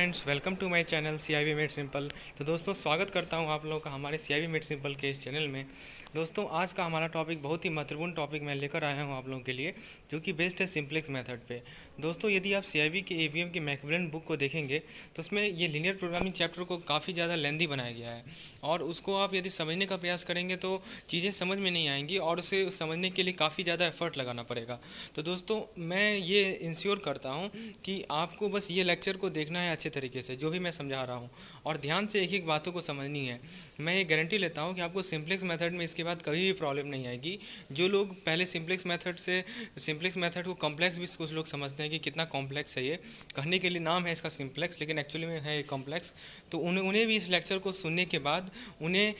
Friends, welcome to my channel CIV made simple. तो दोस्तों, स्वागत करता हूं आप लोगों का हमारे CIV मेड सिंपल के इस चैनल में। दोस्तों, आज का हमारा टॉपिक बहुत ही महत्वपूर्ण टॉपिक मैं लेकर आया हूं आप लोगों के लिए, जो कि बेस्ड है सिंप्लेक्स मेथड पे। दोस्तों, यदि आप CIV के AVM की मैकमिलन बुक को देखेंगे तो उसमें ये लीनियर प्रोग्रामिंग चैप्टर को काफ़ी ज़्यादा लेंदी बनाया गया है, और उसको आप यदि समझने का प्रयास करेंगे तो चीज़ें समझ में नहीं आएंगी, और उसे समझने के लिए काफ़ी ज़्यादा एफर्ट लगाना पड़ेगा। तो दोस्तों, मैं ये इंश्योर करता हूँ कि आपको बस ये लेक्चर को देखना है अच्छे तरीके से, जो भी मैं समझा रहा हूँ, और ध्यान से एक एक बातों को समझनी है। मैं ये गारंटी लेता हूँ कि आपको सिंप्लेक्स मेथड में इसके बाद कभी भी प्रॉब्लम नहीं आएगी। जो लोग पहले सिंप्लेक्स मेथड को कॉम्प्लेक्स भी कुछ लोग समझते हैं कि कितना कॉम्प्लेक्स है ये, कहने के लिए नाम है इसका सिंप्लेक्स, लेकिन एक्चुअली में है ये कॉम्प्लेक्स। तो उन्हें भी इस लेक्चर को सुनने के बाद उन्हें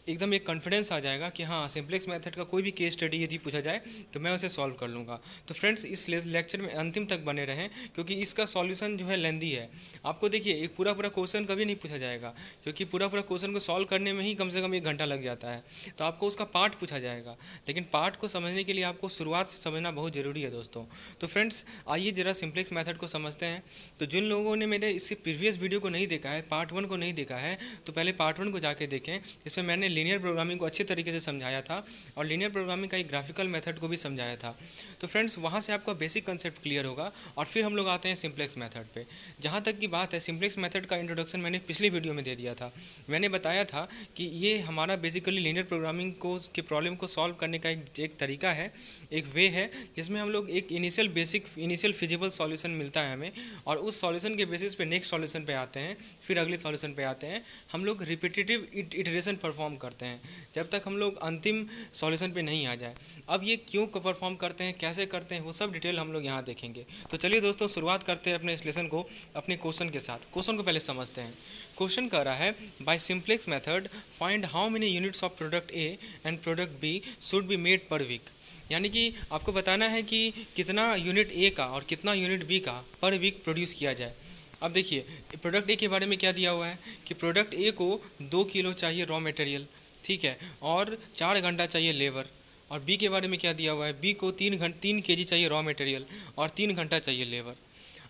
एकदम एक कॉन्फिडेंस आ जाएगा कि हाँ, सिंप्लेक्स मेथड का कोई भी केस स्टडी यदि पूछा जाए तो मैं उसे सॉल्व कर लूँगा। तो फ्रेंड्स, इस लेक्चर में अंतिम तक बने रहें, क्योंकि इसका सॉल्यूशन जो है लेंदी है। आपको देखिए, एक पूरा क्वेश्चन कभी नहीं पूछा जाएगा, क्योंकि पूरा क्वेश्चन को सॉल्व करने में ही कम से कम 1 घंटा लग जाता है। तो आपको उसका पार्ट पूछा जाएगा, लेकिन पार्ट को समझने के लिए आपको शुरुआत से समझना बहुत ज़रूरी है दोस्तों। तो फ्रेंड्स, आइए ज़रा सिंप्लेक्स मेथड को समझते हैं। तो जिन लोगों ने मेरे इससे प्रीवियस वीडियो को नहीं देखा है, पार्ट 1 को नहीं देखा है, तो पहले पार्ट 1 को जाके देखें। इसमें मैंने लीनियर प्रोग्रामिंग को अच्छे तरीके से समझाया था, और लीनियर प्रोग्रामिंग का एक ग्राफिकल मेथड को भी समझाया था। तो फ्रेंड्स, वहाँ से आपका बेसिक कंसेप्ट क्लियर होगा, और फिर हम लोग आते हैं सिंप्लेक्स मेथड पे। जहाँ तक की बात है, सिंप्लेक्स मेथड का इंट्रोडक्शन मैंने पिछली वीडियो में दे दिया था। मैंने बताया था कि ये हमारा बेसिकली लीनियर प्रोग्रामिंग को के प्रॉब्लम को सॉल्व करने का एक तरीका है, एक वे है, जिसमें हम लोग एक इनिशियल फिजिबल सॉल्यूशन मिलता है हमें, और उस सॉल्यूशन के बेसिस पे नेक्स्ट सॉल्यूशन पे आते हैं, फिर अगले सॉल्यूशन पे आते हैं। हम लोग रिपीटेटिव इटरेशन परफॉर्म करते हैं जब तक हम लोग अंतिम सॉल्यूशन पे नहीं आ जाए। अब ये क्यों परफॉर्म करते हैं, कैसे करते हैं, वो सब डिटेल हम लोग यहाँ देखेंगे। तो चलिए दोस्तों, शुरुआत करते हैं अपने इस लेसन को अपने क्वेश्चन के साथ। क्वेश्चन को पहले समझते हैं। क्वेश्चन कह रहा है, by simplex method find how many units of product A and product B should be made per week. यानी कि आपको बताना है कि कितना यूनिट ए का और कितना यूनिट बी का पर वीक प्रोड्यूस किया जाए। अब देखिए, प्रोडक्ट ए के बारे में क्या दिया हुआ है कि प्रोडक्ट ए को 2 किलो चाहिए रॉ मटेरियल, ठीक है, और 4 घंटा चाहिए लेबर। और बी के बारे में क्या दिया हुआ है, बी को 3 kg चाहिए रॉ मटेरियल और 3 घंटा चाहिए लेबर।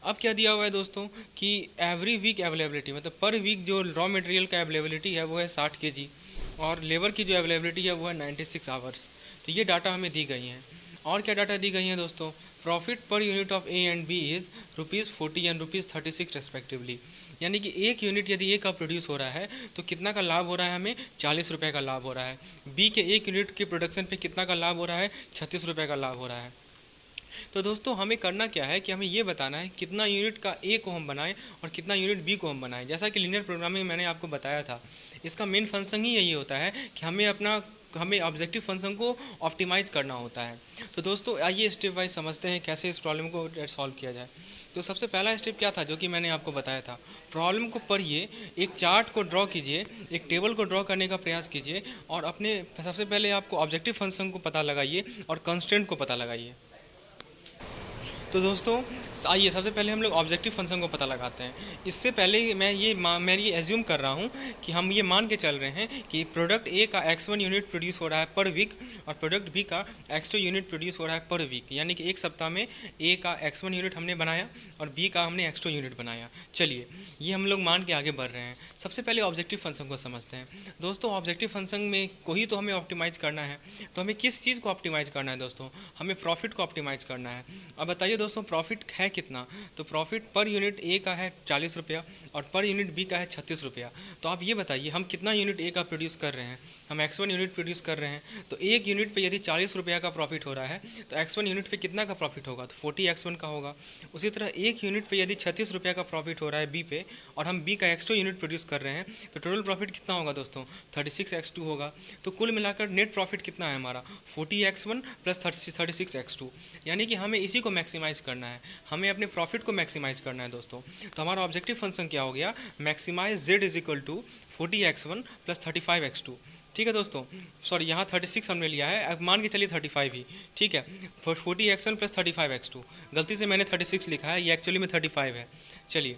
अब क्या दिया हुआ है दोस्तों कि एवरी वीक अवेलेबिलिटी, मतलब पर वीक जो रॉ मटेरियल का अवेलेबिलिटी है वो है 60 kg, और लेबर की जो अवेलेबिलिटी है वो है 96 आवर्स। तो ये डाटा हमें दी गई हैं। और क्या डाटा दी गई हैं दोस्तों, profit per unit of A and B is ₹40 and ₹36 respectively. यानी कि एक यूनिट यदि ए का प्रोड्यूस हो रहा है तो कितना का लाभ हो रहा है, हमें 40 रुपये का लाभ हो रहा है। बी के एक यूनिट के प्रोडक्शन पे कितना का लाभ हो रहा है, 36 रुपये का लाभ हो रहा है। तो दोस्तों, हमें करना क्या है कि हमें ये बताना है कितना यूनिट का ए को हम बनाएं और कितना यूनिट बी को हम बनाएं। जैसा कि लीनियर प्रोग्रामिंग मैंने आपको बताया था, इसका मेन फंक्शन ही यही होता है कि हमें ऑब्जेक्टिव फंक्शन को ऑप्टिमाइज करना होता है। तो दोस्तों, आइए स्टेप वाइज समझते हैं कैसे इस प्रॉब्लम को सॉल्व किया जाए। तो सबसे पहला स्टेप क्या था, जो कि मैंने आपको बताया था। प्रॉब्लम को पढ़िए, एक चार्ट को ड्रॉ कीजिए, एक टेबल को ड्रॉ करने का प्रयास कीजिए, और अपने सबसे पहले आपको ऑब्जेक्टिव फंक्शन को पता लगाइए और कंस्ट्रेंट को पता लगाइए। तो दोस्तों, आइए सबसे पहले हम लोग ऑब्जेक्टिव फंक्शन को पता लगाते हैं। इससे पहले मैं ये एज्यूम कर रहा हूँ कि हम ये मान के चल रहे हैं कि प्रोडक्ट ए का x1 यूनिट प्रोड्यूस हो रहा है पर वीक, और प्रोडक्ट बी का x2 यूनिट प्रोड्यूस हो रहा है पर वीक। यानी कि एक सप्ताह में ए का x1 यूनिट हमने बनाया और बी का हमने x2 यूनिट बनाया। चलिए, ये हम लोग मान के आगे बढ़ रहे हैं। सबसे पहले ऑब्जेक्टिव फंक्शन को समझते हैं। दोस्तों, ऑब्जेक्टिव फंक्शन में को ही तो हमें ऑप्टिमाइज करना है। तो हमें किस चीज़ को ऑप्टिमाइज करना है दोस्तों, हमें प्रॉफिट को ऑप्टिमाइज करना है। अब बताइए दोस्तों, प्रॉफिट है कितना, तो प्रॉफिट पर यूनिट ए का है 40 रुपया और पर यूनिट बी का है 36 रुपया। तो आप ये बताइए, हम कितना यूनिट ए का प्रोड्यूस कर रहे हैं, हम x1 यूनिट प्रोड्यूस कर रहे हैं। तो एक यूनिट पे यदि 40 रुपया का प्रॉफिट हो रहा है तो x1 यूनिट पे कितना का प्रॉफिट होगा, तो 40x1 का होगा। उसी तरह एक यूनिट पे यदि 36 रुपया का प्रॉफिट हो रहा है बी पे, और हम बी का x2 यूनिट प्रोड्यूस कर रहे हैं, तो टोटल प्रॉफिट कितना होगा दोस्तों, 36x2 होगा। तो कुल मिलाकर नेट प्रॉफिट कितना है हमारा, 40x1 प्लस 36x2। यानी कि हमें इसी को मैक्सिमाइज करना है, हमें अपने प्रॉफिट को मैक्सिमाइज करना है दोस्तों। तो हमारा ऑब्जेक्टिव फंक्शन क्या हो गया, maximise z is equal to 40x1 plus 35x2। ठीक है दोस्तों, सॉरी, यहाँ 36 हमने लिया है, अब मान के चलिए 35 ही, ठीक है। 40x1 प्लस 35x2, गलती से मैंने 36 लिखा है, ये एक्चुअली में 35 है। चलिए,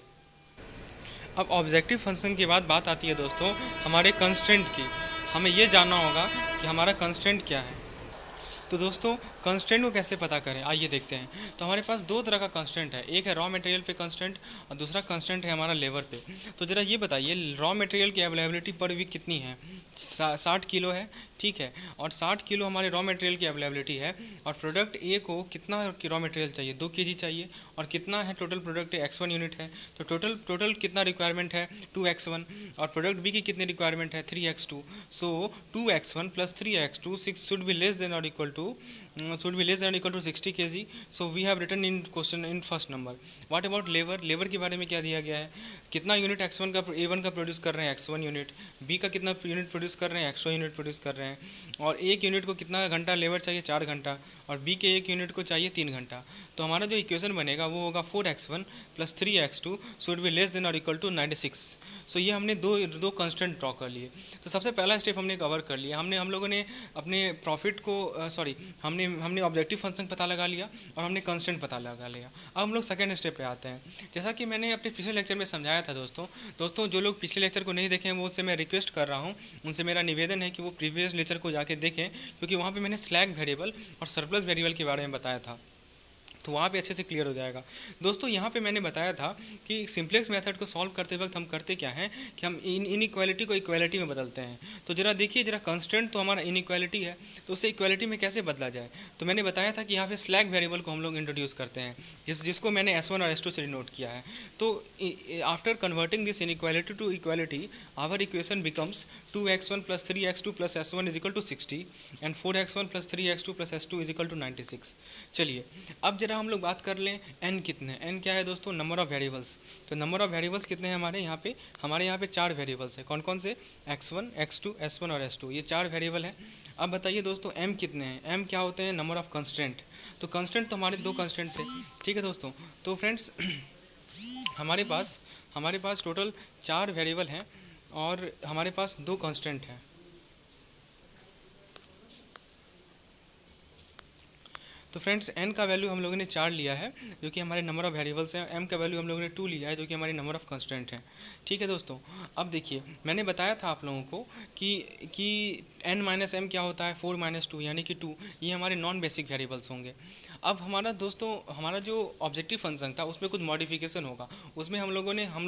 अब ऑब्जेक्टिव फंक्शन के बाद बात आती है दोस्तों हमारे कंस्ट्रेंट की। हमें ये जानना होगा कि हमारा कंस्ट्रेंट क्या है। तो दोस्तों कंस्टेंट को कैसे पता करें, आइए देखते हैं। तो हमारे पास दो तरह का कंस्टेंट है, एक है रॉ मटेरियल पे कंस्टेंट और दूसरा कंस्टेंट है हमारा लेबर पे। तो ज़रा ये बताइए, रॉ मटेरियल की अवेलेबिलिटी पर वीक कितनी है? 60 किलो है, ठीक है। और 60 किलो हमारे रॉ मटेरियल की अवेलेबिलिटी है। और प्रोडक्ट ए को कितना रॉ मटेरियल चाहिए? 2 kg चाहिए। और कितना है टोटल प्रोडक्ट? x1 यूनिट है। तो टोटल कितना रिक्वायरमेंट है? 2x1। और प्रोडक्ट बी की कितनी रिक्वायरमेंट है? 3x2। So 2x1 plus 3x2 6 should be less than और equal to 60 kg. So we have written in question in first number. What about labor? Labour के बारे में क्या दिया गया है? कितना यूनिट x1 का a1 का प्रोड्यूस कर रहे हैं? x1 unit. b का कितना यूनिट प्रोड्यूस कर रहे हैं? x2 यूनिट प्रोड्यूस कर रहे हैं। और एक यूनिट को कितना घंटा लेबर चाहिए? 4 घंटा। और b के एक यूनिट को चाहिए 3 घंटा। तो हमारा जो इक्वेशन बनेगा वो होगा 4x1 plus 3x2 should be less than और इक्वल टू 96। सो ये हमने दो कंस्टेंट ड्रॉ कर लिए। तो सबसे पहला स्टेप हमने कवर कर लिया। हम लोगों ने अपने प्रॉफिट को हमने ऑब्जेक्टिव फंक्शन पता लगा लिया और हमने कंस्टेंट पता लगा लिया। अब हम लोग सेकंड स्टेप पे आते हैं। जैसा कि मैंने अपने पिछले लेक्चर में समझाया था दोस्तों जो लोग पिछले लेक्चर को नहीं देखे हैं वो उससे मैं रिक्वेस्ट कर रहा हूँ, उनसे मेरा निवेदन है कि वो प्रीवियस लेक्चर को जाके देखें, क्योंकि वहाँ पे मैंने स्लैग वेरिएबल और सरप्लस वेरिएबल के बारे में बताया था, तो वहाँ पे अच्छे से क्लियर हो जाएगा। दोस्तों यहाँ पे मैंने बताया था कि सिंप्लेक्स मेथड को सॉल्व करते वक्त हम करते क्या हैं कि हम इनइक्वालिटी को इक्वालिटी में बदलते हैं। तो जरा देखिए, जरा कंस्टेंट तो हमारा इनइक्वालिटी है, तो उसे इक्वालिटी में कैसे बदला जाए। तो मैंने बताया था कि यहाँ पे स्लैग वेरिएबल को हम लोग इंट्रोड्यूस करते हैं, जिसको मैंने S1 और S2 से डिनोट किया है। तो after converting this inequality to equality, our equation becomes 2x1 plus 3x2 plus S1 is equal to 60 and 4x1 plus 3x2 plus S2 is equal to 96। चलिए अब जरा हम लोग बात कर लें n कितने। n क्या है दोस्तों? Number of variables. तो नंबर ऑफ वेरिएबल्स कितने हैं हमारे यहाँ पे 4 वेरिएबल्स हैं। कौन कौन से? x1, x2, s1 और s2, ये 4 वेरिएबल हैं। अब बताइए दोस्तों m कितने हैं? m क्या होते हैं? Number of constant. तो कंस्टेंट तो हमारे 2 कंस्टेंट थे, ठीक है दोस्तों। तो फ्रेंड्स हमारे पास टोटल 4 वेरिएबल हैं और हमारे पास 2 कंस्टेंट हैं। तो फ्रेंड्स n का वैल्यू हम लोगों ने 4 लिया है जो कि हमारे नंबर ऑफ वेरिएबल्स हैं। m का वैल्यू हम लोगों ने 2 लिया है जो कि हमारी नंबर ऑफ कंस्टेंट हैं, ठीक है दोस्तों। अब देखिए, मैंने बताया था आप लोगों को कि n माइनस m क्या होता है? 4 माइनस 2 यानी कि 2। ये हमारे नॉन बेसिक वेरिएबल्स होंगे। अब हमारा जो ऑब्जेक्टिव फंक्शन था उसमें कुछ मॉडिफिकेशन होगा। उसमें हम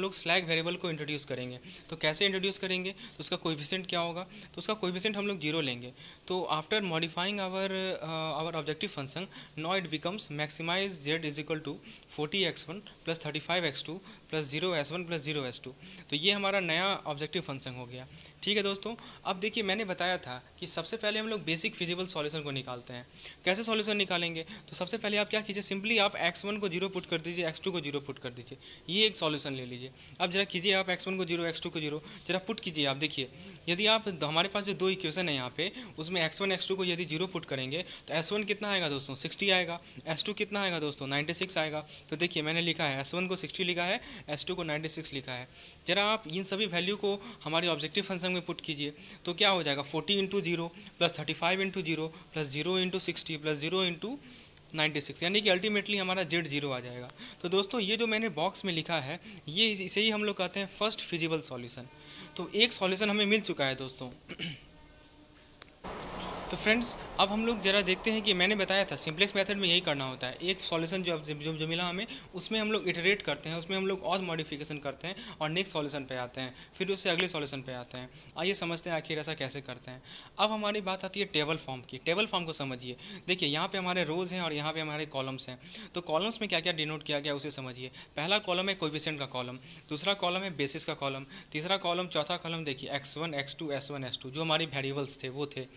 लोग स्लैग वेरिएबल को इंट्रोड्यूस करेंगे। तो कैसे इंट्रोड्यूस करेंगे? तो उसका कोएफिशिएंट क्या होगा? तो उसका कोएफिशिएंट हम लोग 0 लेंगे। तो after modifying our objective function, now it becomes maximize z is equal to 40x1 plus 35x2 plus 0s1 plus 0s2। तो ये हमारा नया ऑब्जेक्टिव फंक्शन हो गया, ठीक है दोस्तों। अब देखिए, मैंने बताया था कि सबसे पहले हम लोग बेसिक फिजिबल सॉल्यूशन को निकालते हैं। कैसे सॉल्यूशन निकालेंगे? तो सबसे पहले आप क्या कीजिए, सिंपली आप x1 को 0 पुट कर दीजिए, x2 को 0 पुट कर दीजिए, ये एक सॉल्यूशन ले लीजिए। अब जरा कीजिए, आप x1 को 0 x2 को 0 जरा पुट कीजिए। आप देखिए, यदि आप हमारे पास जो 2 इक्वेशन है यहाँ पे, उसमें x1 x2 को यदि 0 पुट करेंगे तो s1 कितना आएगा दोस्तों? 60 आएगा। s2 कितना आएगा दोस्तों? 96 आएगा। तो देखिए, मैंने लिखा है s1 को 60 लिखा है, s2 को 96 लिखा है। जरा आप इन सभी वैल्यू को हमारे ऑब्जेक्टिव फंक्शन में पुट कीजिए, तो क्या हो जाएगा? 40 into 0 plus 35 into 0 plus 0 into 60 plus 0 into 96, यानी कि अल्टीमेटली हमारा z 0 आ जाएगा। तो दोस्तों ये जो मैंने बॉक्स में लिखा है, ये इसे ही हम लोग कहते हैं फर्स्ट फिजिबल सॉल्यूशन। तो एक सॉल्यूशन हमें मिल चुका है दोस्तों। तो फ्रेंड्स अब हम लोग जरा देखते हैं कि मैंने बताया था सिंप्लेक्स मेथड में यही करना होता है। एक सॉल्यूशन जो मिला हमें, उसमें हम लोग इटरेट करते हैं, उसमें हम लोग और मॉडिफिकेशन करते हैं और नेक्स्ट सॉल्यूशन पे आते हैं, फिर उससे अगले सॉल्यूशन पे आते हैं। आइए समझते हैं आखिर ऐसा कैसे करते हैं। अब हमारी बात आती है टेबल फॉर्म की। टेबल फॉर्म को समझिए। देखिए, यहाँ पे हमारे रोज़ हैं और यहाँ पे हमारे कॉलम्स हैं। तो कॉलम्स में क्या क्या डिनोट किया गया उसे समझिए। पहला कॉलम है कोएफिशिएंट का कॉलम, दूसरा कॉलम है बेसिस का कॉलम, तीसरा कॉलम, चौथा कॉलम देखिए x1 x2 s1 s2 जो हमारी वेरिएबल्स थे वो थे।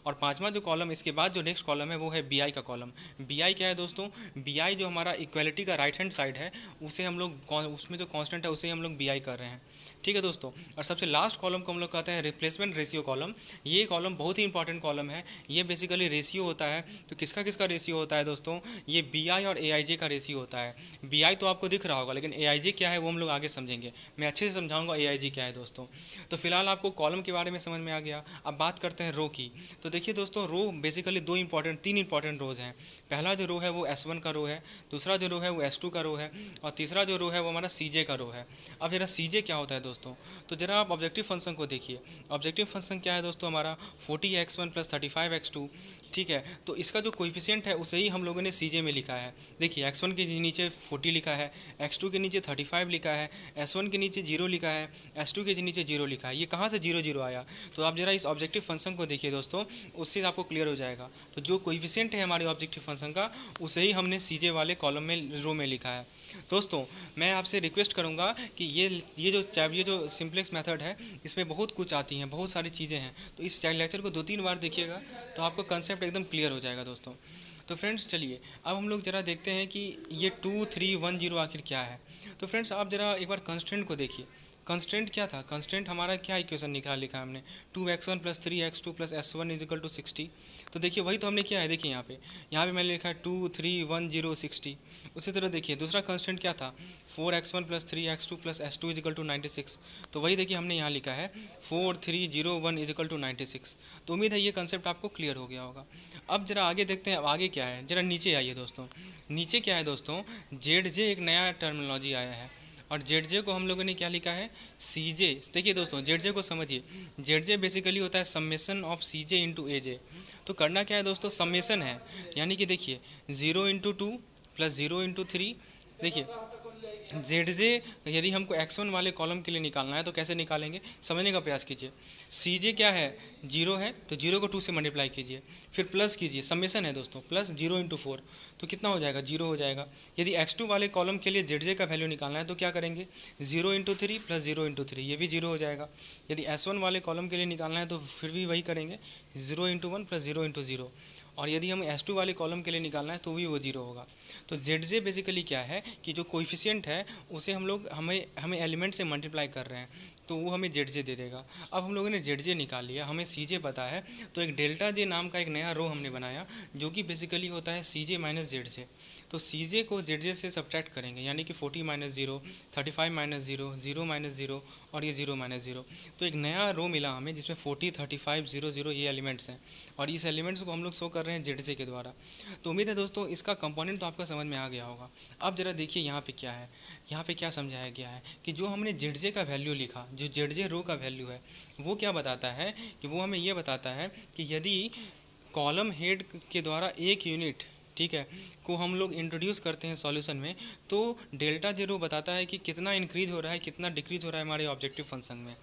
और पांचवा जो कॉलम, इसके बाद जो नेक्स्ट कॉलम है वो है बी आई का कॉलम। बी आई क्या है दोस्तों? बी आई जो हमारा इक्वालिटी का राइट हैंड साइड है, उसे हम लोग उसमें जो कांस्टेंट है उसे हम लोग बी आई कर रहे हैं, ठीक है दोस्तों। और सबसे लास्ट कॉलम को हम लोग कहते हैं रिप्लेसमेंट रेशियो कॉलम। ये कॉलम बहुत ही इंपॉर्टेंट कॉलम है। ये बेसिकली रेशियो होता है। तो किसका किसका रेशियो होता है दोस्तों? ये बी आई और ए आई जे का रेशियो होता है। बी आई तो आपको दिख रहा होगा, लेकिन ए आई जे क्या है वो हम लोग आगे समझेंगे। मैं अच्छे से समझाऊंगा ए आई जे क्या है दोस्तों। तो फिलहाल आपको कॉलम के बारे में समझ में आ गया। अब बात करते हैं रो की। तो देखिए दोस्तों रो बेसिकली तीन इंपॉर्टेंट रोज हैं। पहला जो रो है वो S1 का रो है, दूसरा जो रो है वो S2 का रो है, और तीसरा जो रो है वो हमारा CJ का रो है। अब जरा CJ क्या होता है दोस्तों, तो जरा आप ऑब्जेक्टिव फंक्शन को देखिए। ऑब्जेक्टिव फंक्शन क्या है दोस्तों, हमारा 40x1 + 35x2, ठीक है। तो इसका जो कोइफिशिएंट है उसे ही हम लोगों ने CJ में लिखा है। देखिए x1 के नीचे 40 लिखा है, x2 के नीचे 35 लिखा है, S1 के नीचे 0 लिखा है, S2 के नीचे 0 लिखा है। ये कहाँ से 0 0 आया, तो आप जरा इस ऑब्जेक्टिव फंक्शन को देखिए दोस्तों, उससे आपको क्लियर हो जाएगा। तो जो कोइफिशिएंट है हमारे ऑब्जेक्टिव फंक्शन का, उसे ही हमने CJ वाले कॉलम में रो में लिखा है। दोस्तों मैं आपसे रिक्वेस्ट करूंगा कि ये जो सिंप्लेक्स मेथड है, इसमें बहुत कुछ आती हैं, बहुत सारी चीज़ें हैं। तो इस लेक्चर को 2-3 बार देखिएगा तो आपको कंसेप्ट एकदम क्लियर हो जाएगा दोस्तों। तो फ्रेंड्स चलिए अब हम लोग जरा देखते हैं कि ये 2 3 1 0 आखिर क्या है। तो फ्रेंड्स आप जरा एक बार कंस्ट्रेंट को देखिए। कंस्ट्रेंट क्या था, कंस्ट्रेंट हमारा क्या इक्वेशन लिखा हमने, 2x1 + 3x2 + S1 = 60। तो देखिए वही तो हमने किया है। देखिए यहाँ पे मैंने लिखा है 2 3 1 0 60। उसी तरह देखिए दूसरा कंस्ट्रेंट क्या था, 4x1 + 3x2 + S2 = 96। तो वही देखिए हमने यहाँ लिखा है 4 3 0 1 = 96। तो उम्मीद है ये कंसेप्ट आपको क्लियर हो गया होगा। अब जरा आगे देखते हैं, अब आगे क्या है, जरा नीचे आइए दोस्तों। नीचे क्या है दोस्तों, ZJ एक नया टर्मिनोलॉजी आया है, और ZJ को हम लोगों ने क्या लिखा है, CJ। देखिए दोस्तों ZJ को समझिए, ZJ बेसिकली होता है समेसन ऑफ CJ × AJ। तो करना क्या है दोस्तों, समेसन है, यानी कि देखिए 0 × 2 + 0 × 3। देखिए ZJ यदि हमको x1 वाले कॉलम के लिए निकालना है तो कैसे निकालेंगे, समझने का प्रयास कीजिए। CJ क्या है, 0 है, तो 0 को 2 से मल्टीप्लाई कीजिए, फिर प्लस कीजिए, समेसन है दोस्तों, प्लस 0 × 4, तो कितना हो जाएगा, 0 हो जाएगा। यदि x2 वाले कॉलम के लिए ZJ का वैल्यू निकालना है तो क्या करेंगे, 0 × 3 + 0 × 3, ये भी 0 हो जाएगा। यदि S1 वाले कॉलम के लिए निकालना है तो फिर भी वही करेंगे, 0 × 1 + 0 × 0, और यदि हम S2 वाले कॉलम के लिए निकालना है तो भी वो 0 होगा। तो ZJ बेसिकली क्या है कि जो कोइफिशिएंट है उसे हमें एलिमेंट से मल्टीप्लाई कर रहे हैं, तो वो हमें ZJ दे देगा। अब हम लोगों ने ZJ निकाल लिया, हमें CJ पता है, तो एक डेल्टा J नाम का एक नया रो हमने बनाया जो कि बेसिकली होता है CJ - ZJ। तो CJ को ZJ से सब्ट्रैक्ट करेंगे, यानी कि 40 - 0, 35 - 0, 0 - 0 और ये 0 - 0। तो एक नया रो मिला हमें जिसमें 40 35 0 0 ये एलिमेंट्स हैं, और इस एलिमेंट्स को हम लोग शो कर रहे हैं ZJ के द्वारा। तो उम्मीद है दोस्तों इसका कंपोनेंट तो आपका समझ में आ गया होगा। अब जरा देखिए यहाँ पे क्या है, यहाँ पे क्या समझाया गया है कि जो हमने ZJ का वैल्यू लिखा, जो ZJ रो का वैल्यू है, वो क्या बताता है कि वो हमें ये बताता है कि यदि कॉलम हेड के द्वारा एक यूनिट, ठीक है, को हम लोग इंट्रोड्यूस करते हैं सॉल्यूशन में, तो डेल्टा J रो बताता है कि कितना इंक्रीज हो रहा है, कितना डिक्रीज हो रहा है हमारे ऑब्जेक्टिव फंक्शन में,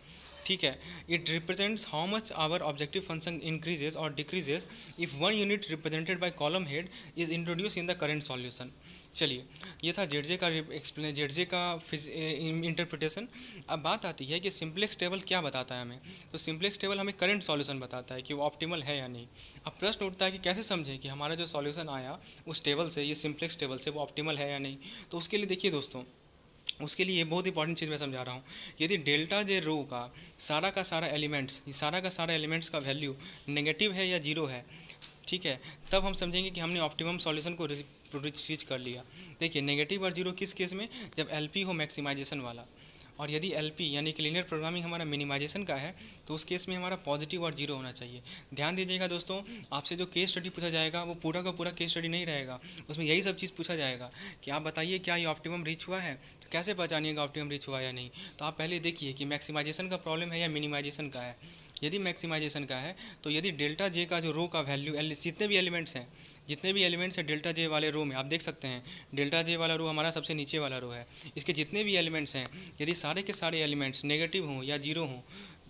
ठीक है। It represents how much our objective function increases और decreases if one unit represented by column head is introduce in the current solution. चलिए ये था ZJ का ZJ का इंटरप्रिटेशन। अब बात आती है कि सिंप्लेक्स टेबल क्या बताता है हमें। तो सिंप्लेक्स टेबल हमें करंट सॉल्यूशन बताता है कि वो ऑप्टिमल है या नहीं। अब प्रश्न उठता है कि कैसे समझें कि हमारा जो सॉल्यूशन आया उस टेबल से, ये सिंप्लेक्स टेबल से, वो ऑप्टिमल है या नहीं। तो उसके लिए देखिए दोस्तों, उसके लिए ये बहुत इंपॉर्टेंट चीज़ मैं समझा रहा हूँ। यदि डेल्टा J रो का सारा का सारा एलिमेंट्स का वैल्यू नेगेटिव है या 0 है, ठीक है, तब हम समझेंगे कि हमने ऑप्टिमम सॉल्यूशन को रीच कर लिया। देखिए नेगेटिव और 0 किस केस में, जब LP हो मैक्सिमाइजेशन वाला, और यदि LP यानी कि लीनियर प्रोग्रामिंग हमारा मिनिमाइजेशन का है, तो उस केस में हमारा पॉजिटिव और 0 होना चाहिए। ध्यान दीजिएगा दोस्तों, आपसे जो केस स्टडी पूछा जाएगा वो पूरा का पूरा केस स्टडी नहीं रहेगा, उसमें यही सब चीज़ पूछा जाएगा कि आप बताइए क्या ये ऑप्टिमम रीच हुआ है। तो कैसे पहचानिएगा ऑप्टिमम रीच हुआ या नहीं, तो आप पहले देखिए कि मैक्सिमाइजेशन का प्रॉब्लम है या मिनिमाइजेशन का है। यदि मैक्सिमाइजेशन का है तो यदि डेल्टा J का जो रो का वैल्यू, जितने भी एलिमेंट्स हैं डेल्टा J वाले रो में, आप देख सकते हैं डेल्टा J वाला रो हमारा सबसे नीचे वाला रो है, इसके जितने भी एलिमेंट्स हैं, यदि सारे के सारे एलिमेंट्स नेगेटिव हों या 0 हों,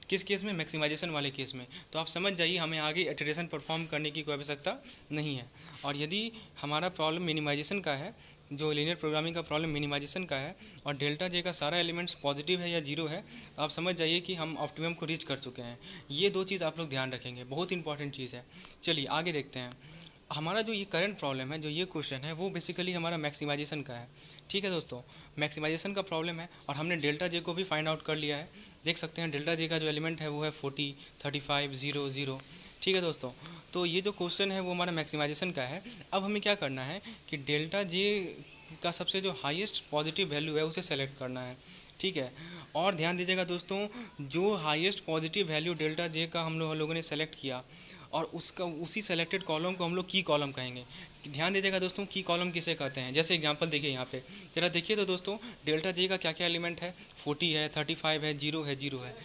किस केस में, मैक्सिमाइजेशन वाले केस में, तो आप समझ जाइए हमें आगे इटरेशन परफॉर्म करने की कोई आवश्यकता नहीं है। और यदि हमारा प्रॉब्लम मिनिमाइजेशन का है, जो लीनियर प्रोग्रामिंग का प्रॉब्लम मिनिमाइजेशन का है, और डेल्टा J का सारा एलिमेंट्स पॉजिटिव है या 0 है, तो आप समझ जाइए कि हम ऑप्टिमम को रीच कर चुके हैं। ये दो चीज़ आप लोग ध्यान रखेंगे, बहुत इंपॉर्टेंट चीज़ है। चलिए आगे देखते हैं। हमारा जो ये करंट प्रॉब्लम है, जो ये क्वेश्चन है, वो बेसिकली हमारा मैक्सिमाइजेशन का है, ठीक है दोस्तों, मैक्सिमाइजेशन का प्रॉब्लम है, और हमने डेल्टा J को भी फाइंड आउट कर लिया है। देख सकते हैं डेल्टा J का जो एलिमेंट है वो है 40 35 0 0, ठीक है दोस्तों। तो ये जो क्वेश्चन है वो हमारा मैक्सिमाइजेशन का है। अब हमें क्या करना है कि डेल्टा J का सबसे जो हाईएस्ट पॉजिटिव वैल्यू है उसे सेलेक्ट करना है, ठीक है। और ध्यान दीजिएगा दोस्तों, जो highest positive value delta J का हम लोगों ने सेलेक्ट किया, और उसका उसी सेलेक्टेड कॉलम को हम लोग की कॉलम कहेंगे। ध्यान दीजिएगा दोस्तों, की कॉलम किसे कहते हैं। जैसे एग्जांपल देखिए यहाँ पे, जरा देखिए तो दोस्तों, डेल्टा जे का क्या क्या एलिमेंट है, 40 है, 35 है, 0 है, 0 है।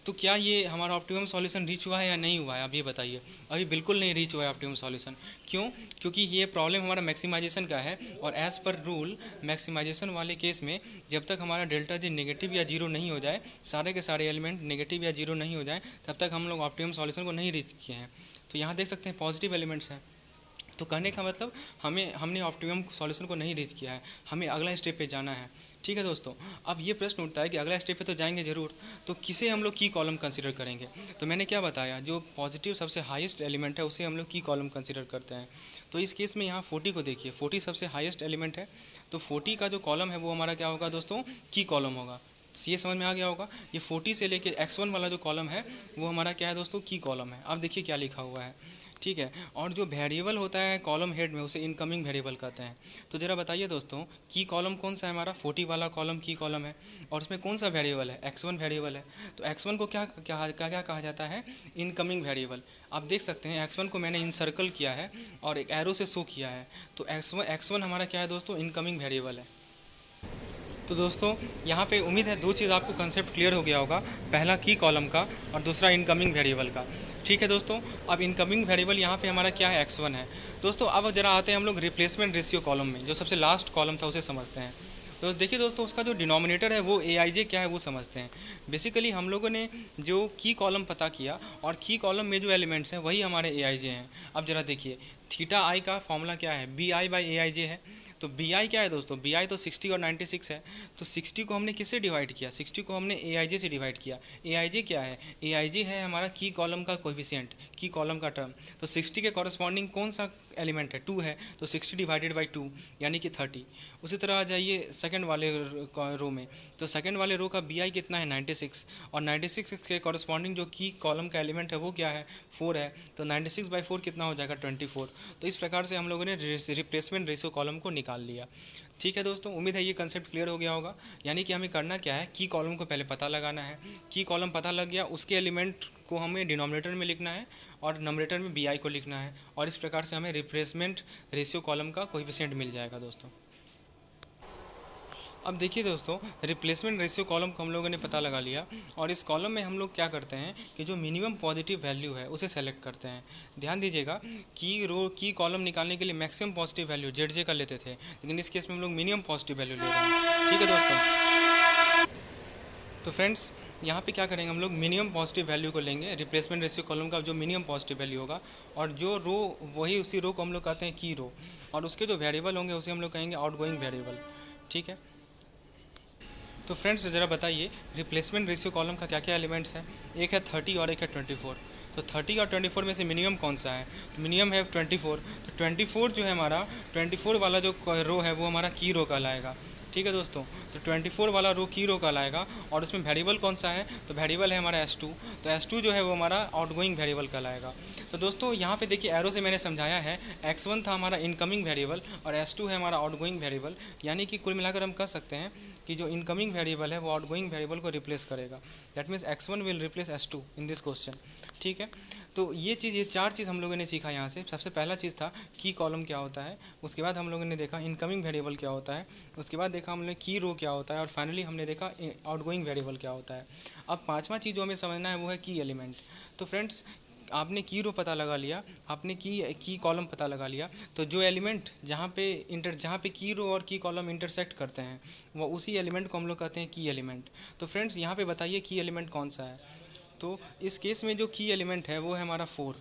तो क्या ये हमारा ऑप्टिमम सॉल्यूशन रीच हुआ है या नहीं हुआ है, आप ये बताइए। अभी बिल्कुल नहीं रीच हुआ है ऑप्टिमम सॉल्यूशन। क्यों? क्योंकि ये प्रॉब्लम हमारा मैक्सिमाइजेशन का है, और एज़ पर रूल मैक्सिमाइजेशन वाले केस में जब तक हमारा डेल्टा जे नेगेटिव या जीरो नहीं हो जाए, सारे के सारे एलिमेंट नेगेटिव या जीरो नहीं हो जाए, तब तक हम लोग ऑप्टिमम सॉल्यूशन को नहीं रीच किए हैं। तो यहाँ देख सकते हैं पॉजिटिव एलिमेंट्स हैं। तो कहने का मतलब हमने ऑप्टिमम सॉल्यूशन को नहीं रीच किया है, हमें अगला स्टेप पे जाना है। ठीक है दोस्तों, अब ये प्रश्न उठता है कि अगला स्टेप पे तो जाएंगे जरूर, तो किसे हम लोग की कॉलम कंसीडर करेंगे। तो मैंने क्या बताया, जो पॉजिटिव सबसे हाईएस्ट एलिमेंट है उसे हम लोग की कॉलम कंसीडर करते हैं। तो इस केस में यहाँ 40 को देखिए, 40 सबसे हाईएस्ट एलिमेंट है, तो 40 का जो कॉलम है वो हमारा क्या होगा दोस्तों, की कॉलम होगा। ये समझ में आ गया होगा। ये 40 से लेके x1 वाला जो कॉलम है वो हमारा क्या है दोस्तों, की कॉलम है। अब देखिए क्या लिखा हुआ है, ठीक है। और जो वेरिएबल होता है कॉलम हेड में उसे इनकमिंग वेरिएबल कहते हैं। तो ज़रा बताइए दोस्तों, की कॉलम कौन सा है हमारा, 40 वाला कॉलम की कॉलम है, और उसमें कौन सा वेरिएबल है, x1 वेरिएबल है। तो x1 को क्या क्या क्या कहा जाता है, इनकमिंग वेरिएबल। आप देख सकते हैं x1 को मैंने इनसर्कल किया है और एक एरो से शो किया है। तो x1 हमारा क्या है दोस्तों, इनकमिंग वेरिएबल है। तो दोस्तों यहाँ पे उम्मीद है दो चीज़ आपको कंसेप्ट क्लियर हो गया होगा, पहला की कॉलम का और दूसरा इनकमिंग वेरिएबल का। ठीक है दोस्तों, अब इनकमिंग वेरिएबल यहाँ पे हमारा क्या है, x1 है। दोस्तों अब जरा आते हैं हम लोग रिप्लेसमेंट रेशियो कॉलम में, जो सबसे लास्ट कॉलम था उसे समझते हैं। तो देखिए दोस्तों, उसका जो डिनोमिनेटर है वो AIJ क्या है वो समझते हैं। बेसिकली हम लोगों ने जो की कॉलम पता किया और की कॉलम में जो एलिमेंट्स हैं वही हमारे AIJ हैं। अब जरा देखिए, थीटा आई का फॉर्मूला क्या है, BI/AIJ है। तो BI क्या है दोस्तों, BI तो 60 और 96 है। तो 60 को हमने किससे डिवाइड किया, 60 को हमने AIJ से डिवाइड किया। AIJ क्या है, AIJ है हमारा की कॉलम का कोएफिशिएंट, की कॉलम का टर्म। तो 60 के कॉरस्पॉन्डिंग कौन सा एलिमेंट है, 2 है, तो 60 डिवाइडेड बाई 2 यानी कि 30। उसी तरह आ जाइए सेकंड वाले रो में, तो सेकंड वाले रो का BI कितना है, 96, और 96 के कॉरस्पॉन्डिंग जो की कॉलम का एलिमेंट है वो क्या है, 4 है। तो 96/4 कितना हो जाएगा, 24। तो इस प्रकार से हम लोगों ने रिप्लेसमेंट रेशियो कॉलम को निकाल लिया। ठीक है दोस्तों, उम्मीद है ये कंसेप्ट क्लियर हो गया होगा। यानी कि हमें करना क्या है, की कॉलम को पहले पता लगाना है, की कॉलम पता लग गया, उसके एलिमेंट को हमें डिनोमिनेटर में लिखना है और नंबरेटर में BI को लिखना है, और इस प्रकार से हमें रिप्लेसमेंट रेशियो कॉलम का कोएफिशिएंट मिल जाएगा दोस्तों। अब देखिए दोस्तों, रिप्लेसमेंट रेशियो कॉलम को हम लोगों ने पता लगा लिया, और इस कॉलम में हम लोग क्या करते हैं कि जो मिनिमम पॉजिटिव वैल्यू है उसे सेलेक्ट करते हैं। ध्यान दीजिएगा, की कॉलम निकालने के लिए मैक्सिमम पॉजिटिव वैल्यू ZJ का लेते थे, लेकिन इस केस में हम लोग मिनिमम पॉजिटिव वैल्यू ले रहे हैं। ठीक है दोस्तों, तो फ्रेंड्स यहाँ पे क्या करेंगे, हम लोग मिनिमम पॉजिटिव वैल्यू को लेंगे, रिप्लेसमेंट रेशियो कॉलम का जो मिनिमम पॉजिटिव वैल्यू होगा, और जो रो वही उसी रो को हम लोग कहते हैं की रो, और उसके जो वेरिएबल होंगे उसे हम लोग कहेंगे आउटगोइंग वेरिएबल। ठीक है, तो फ्रेंड्स ज़रा बताइए रिप्लेसमेंट रेशियो कॉलम का क्या क्या एलिमेंट्स हैं। एक है 30 और एक है 24। तो 30 और 24 में से मिनिमम कौन सा है, तो मिनिमम है 24। तो 24 जो है हमारा, 24 वाला जो रो है वो हमारा की रो कहलाएगा। ठीक है दोस्तों, तो 24 वाला रो की रो कहलाएगा, और उसमें वेरिएबल कौन सा है, तो वेरिएबल है हमारा S2। तो S2 जो है वो हमारा आउटगोइंग वेरिएबल कहलाएगा। तो दोस्तों यहाँ पे देखिए एरो से मैंने समझाया है, x1 था हमारा इनकमिंग वेरिएबल और S2 है हमारा आउटगोइंग वेरिएबल। यानी कि कुल मिलाकर हम कह सकते हैं कि जो इनकमिंग वेरिएबल है वो आउटगोइंग वेरिएबल को रिप्लेस करेगा। That means x1 will replace S2 in this question. ठीक है, तो ये चार चीज़ हम लोगों ने सीखा यहाँ से। सबसे पहला चीज़ था की कॉलम क्या होता है, उसके बाद हम लोगों ने देखा इनकमिंग वेरिएबल क्या होता है, उसके बाद देखा हमने की रो क्या होता है, और फाइनली हमने देखा आउटगोइंग वेरिएबल क्या होता है। अब पांचवा चीज़ जो हमें समझना है वो है की एलिमेंट। तो फ्रेंड्स आपने की रो पता लगा लिया, आपने की कॉलम पता लगा लिया, तो जो एलिमेंट जहाँ पे की रो और की कॉलम इंटरसेक्ट करते हैं वो उसी एलिमेंट को हम लोग कहते हैं की एलिमेंट। तो फ्रेंड्स यहाँ पे बताइए की एलिमेंट कौन सा है। तो इस केस में जो की एलिमेंट है वो है हमारा 4।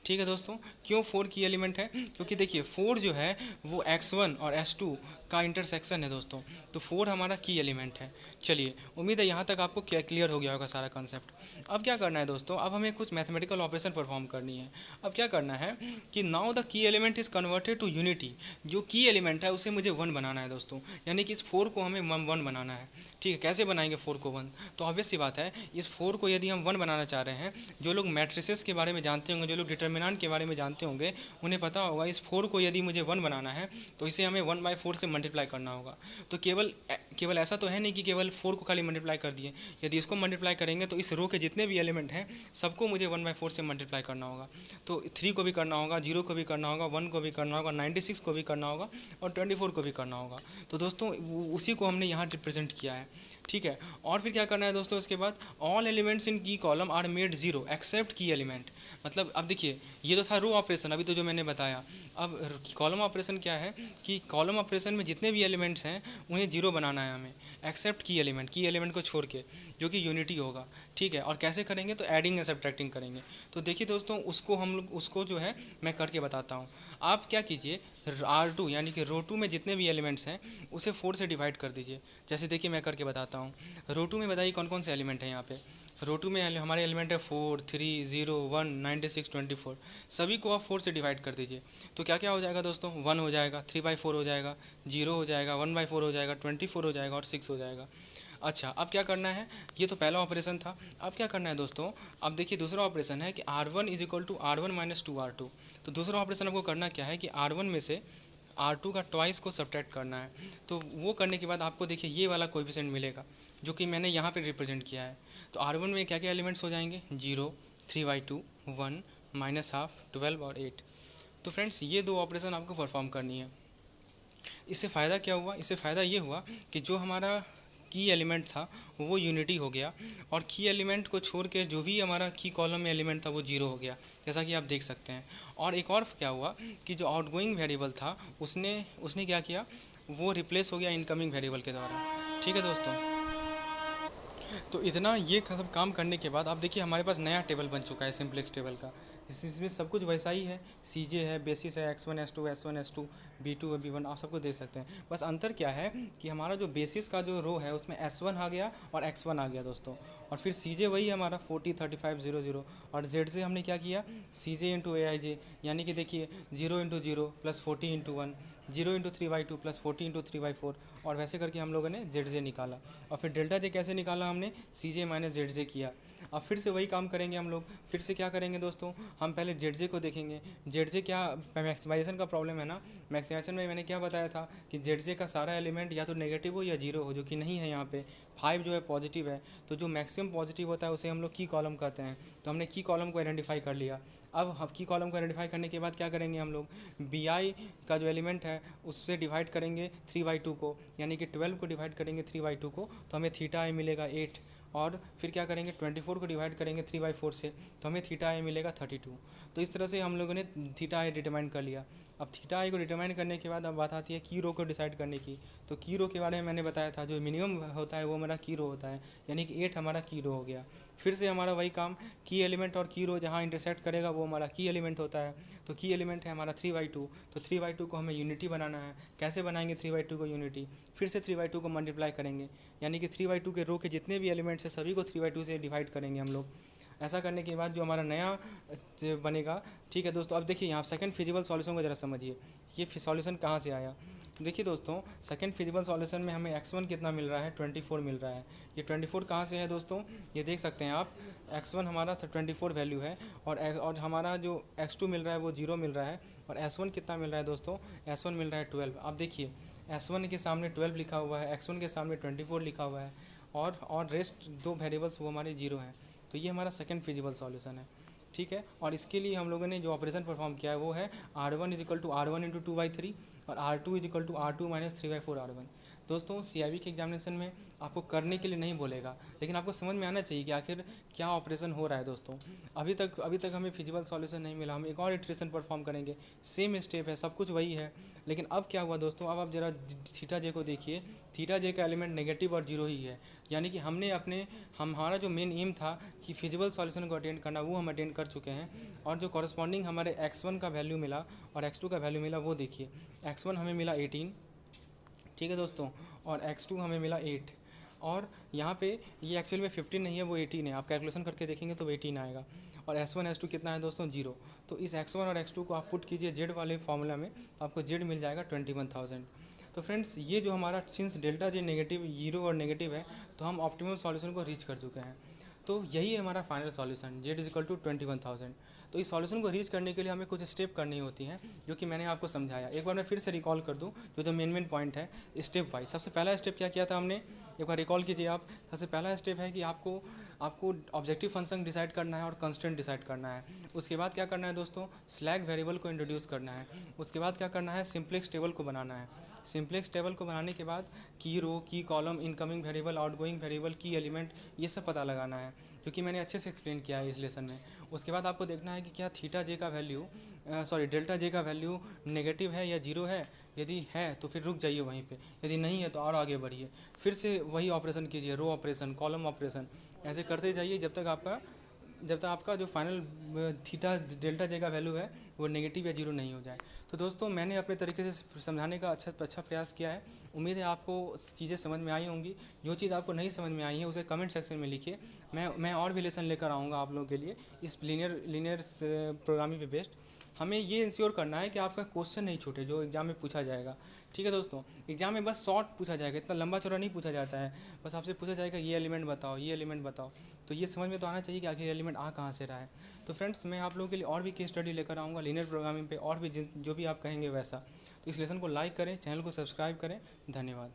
ठीक है दोस्तों, क्यों 4 की एलिमेंट है, क्योंकि देखिए 4 जो है वो x1 और S2 का इंटरसेक्शन है दोस्तों। तो 4 हमारा की एलिमेंट है। चलिए, उम्मीद है यहाँ तक आपको क्लियर हो गया होगा सारा कॉन्सेप्ट। अब क्या करना है दोस्तों, अब हमें कुछ मैथमेटिकल ऑपरेशन परफॉर्म करनी है। अब क्या करना है कि now the key element is converted to unity. जो की एलिमेंट है उसे मुझे 1 बनाना है दोस्तों, यानी कि इस 4 को हमें 1 बनाना है। ठीक है, कैसे बनाएंगे 4 को 1, तो ऑब्वियस सी बात है इस 4 को यदि हम 1 बनाना चाह रहे हैं, जो लोग मैट्रिसेस के बारे में जानते होंगे, जो लोग डिटर्मिनेंट के बारे में जानते होंगे, उन्हें पता होगा इस 4 को यदि मुझे 1 बनाना है तो इसे हमें 1/4 से मल्टीप्लाई करना होगा। तो केवल ऐसा तो है नहीं कि केवल 4 को खाली मल्टीप्लाई कर दिए। यदि इसको मल्टीप्लाई करेंगे तो इस रो के जितने भी एलिमेंट हैं सबको मुझे 1/4 से मल्टीप्लाई करना होगा। तो 3 को भी करना होगा, 0 को भी करना होगा, 1 को भी करना होगा, 96 को भी करना होगा और 24 को भी करना होगा। तो दोस्तों उसी को हमने यहाँ रिप्रेजेंट किया है, ठीक है। और फिर क्या करना है दोस्तों, इसके बाद ऑल एलिमेंट्स इन की कॉलम आर मेड 0 एक्सेप्ट की एलिमेंट। मतलब अब देखिए ये तो था रो ऑपरेशन, अभी तो जो मैंने बताया। अब कॉलम ऑपरेशन क्या है कि कॉलम ऑपरेशन में जितने भी एलिमेंट्स हैं उन्हें 0 बनाना है हमें, एक्सेप्ट की एलिमेंट को छोड़ के, जो कि यूनिटी होगा, ठीक है। और कैसे करेंगे, तो एडिंग एंड सब्ट्रैक्टिंग करेंगे। तो देखिए दोस्तों उसको हम लोग उसको जो है मैं करके बताता हूँ। आप क्या कीजिए, R2 यानी कि रो 2 में जितने भी एलिमेंट्स हैं उसे 4 से डिवाइड कर दीजिए। जैसे देखिए मैं करके बताता हूँ। रो 2 में बताइए कौन कौन से एलिमेंट हैं यहाँ पे। रो 2 में हमारे एलिमेंट है 4, 3, 0, 1, 96, 24। सभी को आप 4 से डिवाइड कर दीजिए। तो क्या क्या हो जाएगा दोस्तों, 1 हो जाएगा, 3/4 हो जाएगा, 0 हो जाएगा, 1/4 हो जाएगा, 24 हो जाएगा और 6 हो जाएगा। अच्छा, अब क्या करना है, ये तो पहला ऑपरेशन था। अब क्या करना है दोस्तों, अब देखिए दूसरा ऑपरेशन है कि R1 is equal to R1 minus 2R2। तो दूसरा ऑपरेशन आपको करना क्या है कि R1 में से R2 का ट्वाइस को सब्ट्रैक्ट करना है। तो वो करने के बाद आपको देखिए ये वाला कोएफिशिएंट मिलेगा जो कि मैंने यहाँ पे रिप्रेजेंट किया है। तो R1 में क्या क्या एलिमेंट्स हो जाएंगे, 0, 3/2, 1, -12, 12 और 8। तो फ्रेंड्स ये दो ऑपरेशन आपको परफॉर्म करनी है। इससे फ़ायदा क्या हुआ, इससे फ़ायदा ये हुआ कि जो हमारा की एलिमेंट था वो यूनिटी हो गया और की एलिमेंट को छोड़ के जो भी हमारा की कॉलम में एलिमेंट था वो 0 हो गया, जैसा कि आप देख सकते हैं। और एक और क्या हुआ कि जो आउटगोइंग वेरिएबल था उसने क्या किया, वो रिप्लेस हो गया इनकमिंग वेरिएबल के द्वारा, ठीक है दोस्तों। तो इतना ये सब काम करने के बाद आप देखिए हमारे पास नया टेबल बन चुका है सिंप्लेक्स टेबल का, जिसमें सब कुछ वैसा ही है। CJ है, बेसिस है, X1 S2 S1 S2 B2 B1, आप सबको देख सकते हैं। बस अंतर क्या है कि हमारा जो बेसिस का जो रो है उसमें S1 आ गया और X1 आ गया दोस्तों। और फिर CJ वही हमारा 40 35 0 0 और Z से हमने क्या किया, CJ इंटू AIJ, यानी कि देखिए 0 into 0 plus 40 into 1, 0 into 3/2 plus 40 into 3/4, और वैसे करके हम लोगों ने ZJ निकाला। और फिर डेल्टा J कैसे निकाला हमने, CJ माइनस ZJ किया। अब फिर से वही काम करेंगे हम लोग। फिर से क्या करेंगे दोस्तों, हम पहले ZJ को देखेंगे। ZJ क्या मैक्सिमाइजेशन का प्रॉब्लम है ना, मैक्सिमाइजेशन में मैंने क्या बताया था कि ZJ का सारा एलिमेंट या तो नेगेटिव हो या 0 हो, जो कि नहीं है यहाँ पे। 5 जो है पॉजिटिव है, तो जो मैक्सिमम पॉजिटिव होता है उसे हम लोग की कॉलम कहते हैं। तो हमने की कॉलम को आइडेंटिफाई कर लिया। अब की कॉलम को आइडेंटिफाई करने के बाद क्या करेंगे हम लोग, BI का जो एलिमेंट है उससे डिवाइड करेंगे 3/2 को, यानी कि 12 को डिवाइड करेंगे 3/2 को, तो हमें थीटा i मिलेगा 8। और फिर क्या करेंगे, 24 को डिवाइड करेंगे 3/4 से, तो हमें थीटा i मिलेगा 32। तो इस तरह से हम लोगों ने थीटा i डिटरमाइन कर लिया। अब थीटा i को डिटरमाइन करने के बाद अब बात आती है की रो को डिसाइड करने की। तो की रो के बारे में मैंने बताया था, जो मिनिमम होता है वो हमारा की रो होता है, यानी कि 8 हमारा की रो हो गया। फिर से हमारा वही काम, की एलिमेंट और की रो जहाँ इंटरसेक्ट करेगा वो हमारा की एलिमेंट होता है। तो की एलिमेंट है हमारा 3/2, तो 3/2 को हमें यूनिटी बनाना है। कैसे बनाएंगे 3/2 को यूनिटी, फिर से 3/2 को मल्टीप्लाई करेंगे, यानी कि 3/2 के रो के जितने भी एलिमेंट्स हैं सभी को 3/2 से डिवाइड करेंगे हम लोग। ऐसा करने के बाद जो हमारा नया बनेगा, ठीक है दोस्तों। अब देखिए यहाँ सेकंड फिजिबल सॉल्यूशन को ज़रा समझिए, ये सॉल्यूशन कहाँ से आया। देखिए दोस्तों सेकंड फिजिबल सॉल्यूशन में हमें x1 कितना मिल रहा है, 24 मिल रहा है। ये 24 कहाँ से है दोस्तों, ये देख सकते हैं आप, x1 हमारा 24 वैल्यू है और हमारा जो x2 मिल रहा है वो 0 मिल रहा है। और S1 कितना मिल रहा है दोस्तों, S1 मिल रहा है 12। आप देखिए S1 के सामने 12 लिखा हुआ है, x1 के सामने 24 लिखा हुआ है, और रेस्ट दो वेरिएबल्स वो हमारे 0 हैं। तो ये हमारा सेकंड फिजिबल सॉल्यूशन है, ठीक है। और इसके लिए हम लोगों ने जो ऑपरेशन परफॉर्म किया है वो है R1 is equal to R1 into 2/3 और R2 is equal to R2 minus 3/4 R1। दोस्तों CIB के एग्जामिनेशन में आपको करने के लिए नहीं बोलेगा, लेकिन आपको समझ में आना चाहिए कि आखिर क्या ऑपरेशन हो रहा है दोस्तों। अभी तक हमें फिजिबल सॉल्यूशन नहीं मिला, हम एक और इटरेशन परफॉर्म करेंगे, सेम स्टेप है, सब कुछ वही है। लेकिन अब क्या हुआ दोस्तों, अब आप जरा थीटा जे को देखिए, थीटा जे का एलिमेंट नेगेटिव और 0 ही है, यानी कि हमारा जो मेन एम था कि फिजिबल सॉल्यूशन को अटेंड करना वो हम अटेंड कर चुके हैं। और जो कॉरस्पॉन्डिंग हमारे x1 का वैल्यू मिला और x2 का वैल्यू मिला वो देखिए, x1 हमें मिला 18, ठीक है दोस्तों, और x2 हमें मिला 8। और यहाँ पे ये एक्चुअल में 15 नहीं है, वो 18 है, आप कैलकुलेशन करके देखेंगे तो 18 आएगा। और S1 S2 कितना है दोस्तों, 0। तो इस x1 और x2 को आप पुट कीजिए Z वाले फॉर्मूला में, तो आपको Z मिल जाएगा 21,000। तो फ्रेंड्स ये जो हमारा सिंस डेल्टा J नेगेटिव 0 और नेगेटिव है, तो हम ऑप्टिमम सॉल्यूशन को रीच कर चुके हैं। तो यही है हमारा फाइनल सॉल्यूशन, z = 21,000। तो इस सॉल्यूशन को रीच करने के लिए हमें कुछ स्टेप करनी होती हैं, जो कि मैंने आपको समझाया। एक बार मैं फिर से रिकॉल कर दूं जो मेन पॉइंट है स्टेप वाइज। सबसे पहला स्टेप क्या किया था हमने, एक बार रिकॉल कीजिए आप। सबसे पहला स्टेप है कि आपको ऑब्जेक्टिव फंक्शन डिसाइड करना है और कंस्ट्रेंट डिसाइड करना है। उसके बाद क्या करना है दोस्तों, स्लैक वेरिएबल को इंट्रोड्यूस करना है। उसके बाद क्या करना है, सिंप्लेक्स टेबल को बनाना है। सिंप्लेक्स टेबल को बनाने के बाद की रो, की column, incoming variable, outgoing variable, की एलिमेंट, ये सब पता लगाना है, जो कि मैंने अच्छे से एक्सप्लेन किया है इस लेसन में। उसके बाद आपको देखना है कि क्या थीटा जे का वैल्यू डेल्टा जे का वैल्यू नेगेटिव है या जीरो है। यदि है तो फिर रुक जाइए वहीं पे, यदि नहीं है तो और आगे बढ़िए, फिर से वही ऑपरेशन कीजिए, रो ऑपरेशन, कॉलम ऑपरेशन, ऐसे करते जाइए जब तक आपका जो फाइनल थीटा डेल्टा जे का वैल्यू है वो नेगेटिव या जीरो नहीं हो जाए। तो दोस्तों मैंने अपने तरीके से समझाने का अच्छा प्रयास किया है। उम्मीद है आपको चीज़ें समझ में आई होंगी। जो चीज़ आपको नहीं समझ में आई है उसे कमेंट सेक्शन में लिखिए। मैं और भी लेसन लेकर आऊँगा आप लोगों के लिए इस लीनियर प्रोग्रामिंग पे बेस्ड। हमें ये इंश्योर करना है कि आपका क्वेश्चन नहीं छूटे जो एग्जाम में पूछा जाएगा। ठीक है दोस्तों, एग्जाम में बस शॉर्ट पूछा जाएगा, इतना लंबा चौड़ा नहीं पूछा जाता है। बस आपसे पूछा जाएगा ये एलिमेंट बताओ, ये एलिमेंट बताओ। तो ये समझ में तो आना चाहिए कि आखिर एलिमेंट आ कहाँ से रहा है। तो फ्रेंड्स, मैं आप लोगों के लिए और भी केस स्टडी लेकर आऊँगा लीनियर प्रोग्रामिंग पे, और भी जो भी आप कहेंगे वैसा। तो इस लेसन को लाइक करें, चैनल को सब्सक्राइब करें। धन्यवाद।